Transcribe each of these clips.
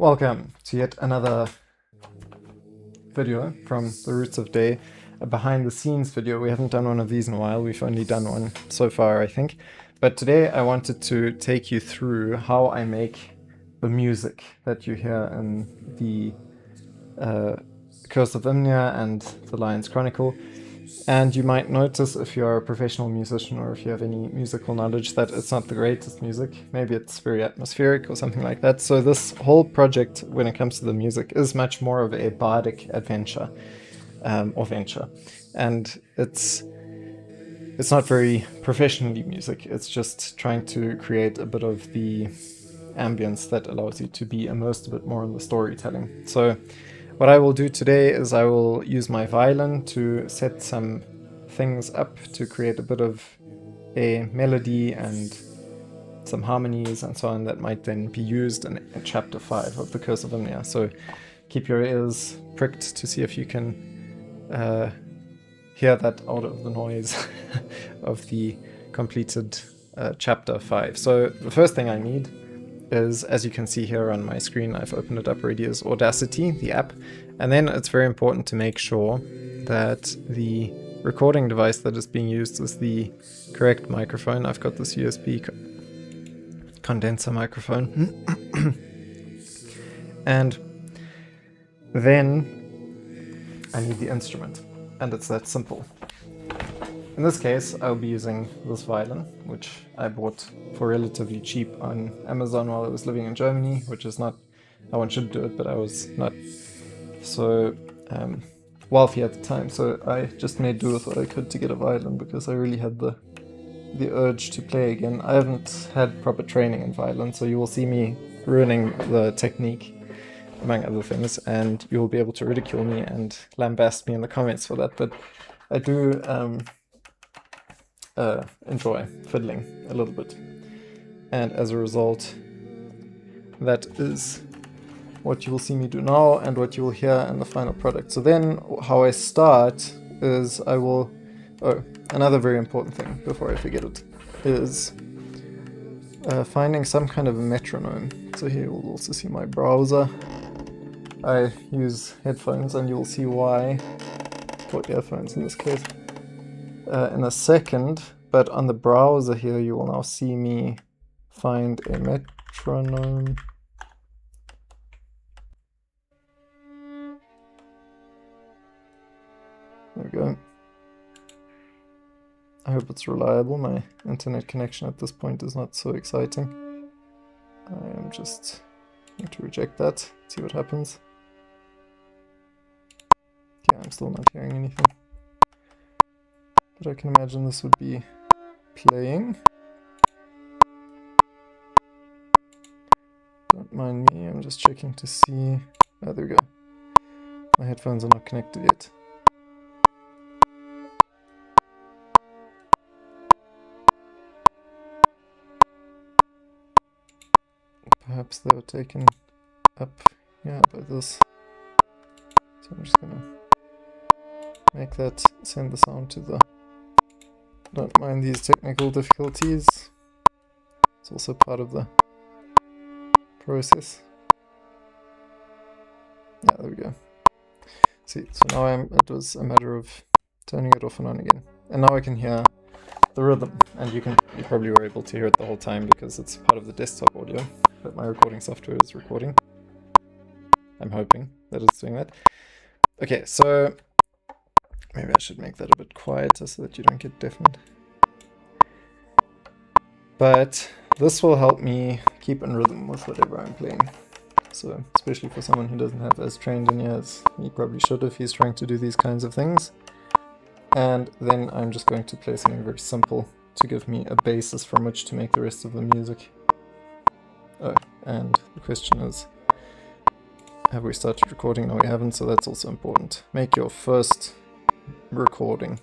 Welcome to yet another video from The Roots of Day, a behind the scenes video. We haven't done one of these in a while, we've only done one so far, I think. But today I wanted to take you through how I make the music that you hear in the Curse of Imnia and the Lion's Chronicle. And you might notice, if you're a professional musician or if you have any musical knowledge, that it's not the greatest music. Maybe it's very atmospheric or something like that. So this whole project, when it comes to the music, is much more of a bardic adventure or venture. And it's not very professionally music. It's just trying to create a bit of the ambience that allows you to be immersed a bit more in the storytelling. So what I will do today is I will use my violin to set some things up to create a bit of a melody and some harmonies and so on that might then be used in chapter 5 of the Curse of Imnia. So keep your ears pricked to see if you can hear that out of the noise of the completed chapter 5. So the first thing I need is, as you can see here on my screen, I've opened it up already, is Audacity, the app. And then it's very important to make sure that the recording device that is being used is the correct microphone. I've got this USB condenser microphone. And then I need the instrument, and it's that simple. In this case, I'll be using this violin, which I bought for relatively cheap on Amazon while I was living in Germany, which is not how one should do it, but I was not so wealthy at the time, so I just made do with what I could to get a violin because I really had the urge to play again. I haven't had proper training in violin, so you will see me ruining the technique, among other things, and you'll be able to ridicule me and lambast me in the comments for that, but I do enjoy fiddling a little bit, and as a result that is what you will see me do now and what you will hear in the final product. So then how I start is I will... Oh, another very important thing before I forget it is finding some kind of a metronome. So here you'll also see my browser. I use headphones and you'll see why, or earphones in this case, in a second. But on the browser here you will now see me find a metronome. There we go. I hope it's reliable. My internet connection at this point is not so exciting. I am just going to reject that, see what happens. Okay, I'm still not hearing anything. But I can imagine this would be playing. Don't mind me, I'm just checking to see... Oh, there we go. My headphones are not connected yet. Perhaps they were taken up, yeah, by this. So I'm just gonna make that send the sound to the... Don't mind these technical difficulties. It's also part of the process. Yeah, there we go. See, so now it was a matter of turning it off and on again. And now I can hear the rhythm, and you probably were able to hear it the whole time because it's part of the desktop audio that my recording software is recording. I'm hoping that it's doing that. Okay, so maybe I should make that a bit quieter so that you don't get deafened. But this will help me keep in rhythm with whatever I'm playing. So, especially for someone who doesn't have as trained an ear as he probably should if he's trying to do these kinds of things. And then I'm just going to play something very simple to give me a basis from which to make the rest of the music. Oh, and the question is, have we started recording? No, we haven't, so that's also important. Make your first recording.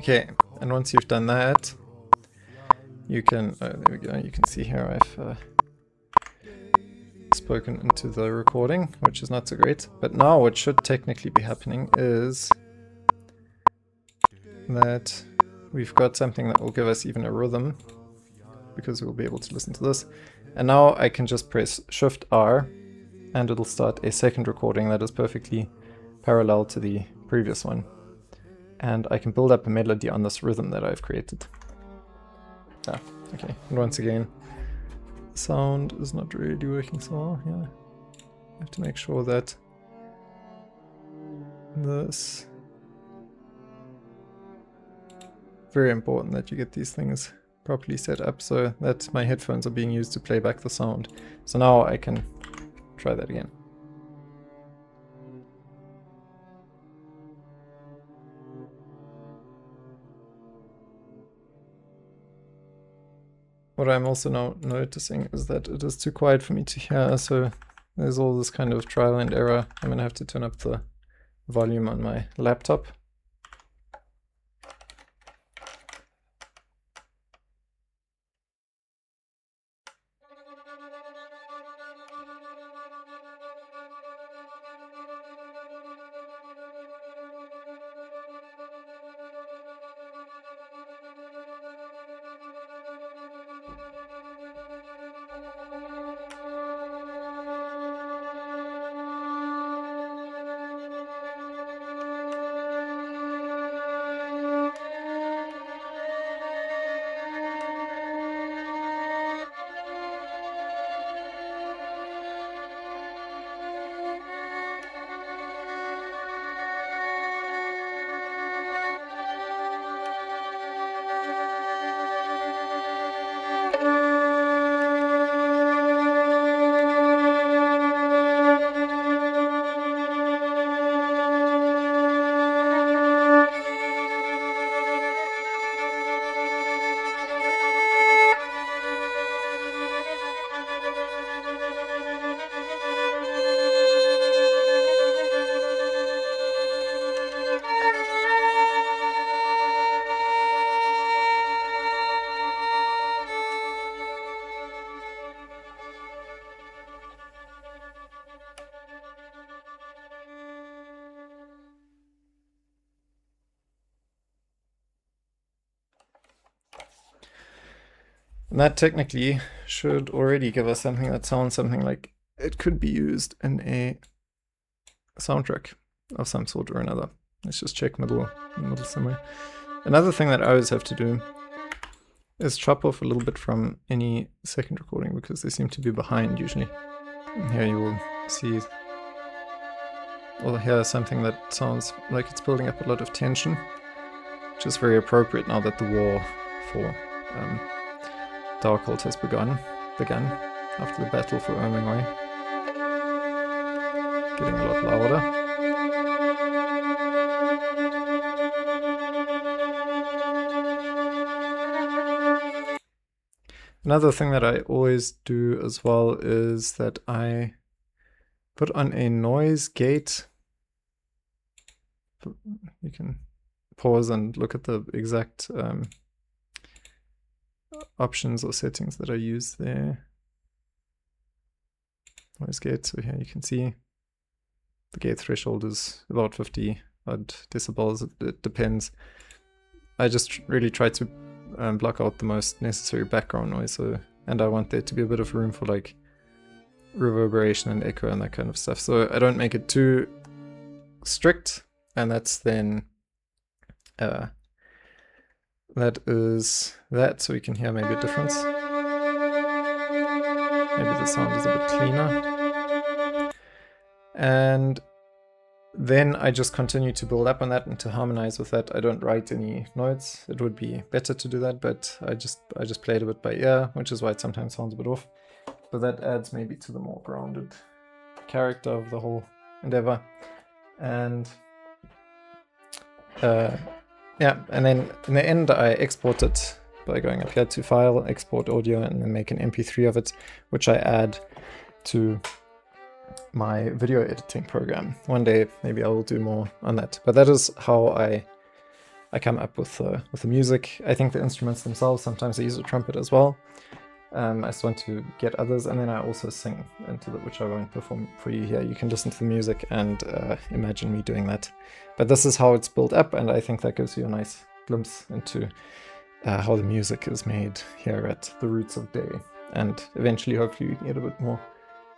Okay, and once you've done that, you can, oh, there we go, you can see here I've spoken into the recording, which is not so great. But now what should technically be happening is that we've got something that will give us even a rhythm, because we'll be able to listen to this. And now I can just press Shift R and it'll start a second recording that is perfectly parallel to the previous one. And I can build up a melody on this rhythm that I've created. Ah, okay. And once again, the sound is not really working so well. Yeah, I have to make sure that this... Very important that you get these things properly set up so that my headphones are being used to play back the sound. So now I can try that again. What I'm also now noticing is that it is too quiet for me to hear, so there's all this kind of trial and error. I'm gonna have to turn up the volume on my laptop. And that technically should already give us something that sounds something like it could be used in a soundtrack of some sort or another. Let's just check middle somewhere. Another thing that I always have to do is chop off a little bit from any second recording because they seem to be behind usually. And here you will see or hear something that sounds like it's building up a lot of tension, which is very appropriate now that the war for Darkhold has begun after the battle for Irminghøi. Getting a lot louder. Another thing that I always do as well is that I put on a noise gate. You can pause and look at the exact options or settings that I use there. Noise gate, so here you can see the gate threshold is about 50 odd decibels, it depends. I just really try to block out the most necessary background noise, so, and I want there to be a bit of room for like reverberation and echo and that kind of stuff, so I don't make it too strict, and that's then that is that, so you can hear maybe a difference. Maybe the sound is a bit cleaner. And then I just continue to build up on that and to harmonize with that. I don't write any notes. It would be better to do that, but I just play it a bit by ear, which is why it sometimes sounds a bit off. But that adds maybe to the more grounded character of the whole endeavor. And yeah, and then in the end I export it by going up here to File, Export Audio, and then make an MP3 of it, which I add to my video editing program. One day maybe I will do more on that, but that is how I I come up with the music. I think the instruments themselves, sometimes I use a trumpet as well. I just want to get others, and then I also sing into it, which I won't perform for you here. You can listen to the music and imagine me doing that. But this is how it's built up, and I think that gives you a nice glimpse into how the music is made here at the Roots of Day. And eventually, hopefully, we can get a bit more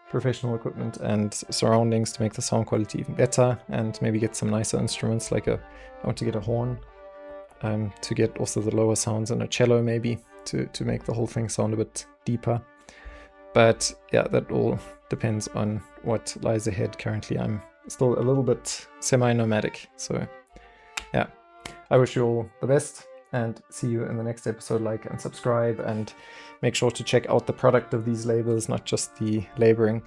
professional equipment and surroundings to make the sound quality even better, and maybe get some nicer instruments, like I want to get a horn, to get also the lower sounds, and a cello maybe, to make the whole thing sound a bit deeper. But yeah, that all depends on what lies ahead. Currently I'm still a little bit semi-nomadic, so yeah, I wish you all the best and see you in the next episode. Like and subscribe, and make sure to check out the product of these labels, not just the laboring,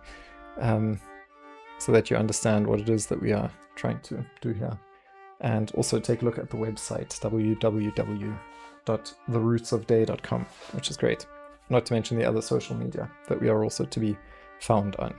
so that you understand what it is that we are trying to do here. And also take a look at the website, www.therootsofday.com, which is great. Not to mention the other social media that we are also to be found on.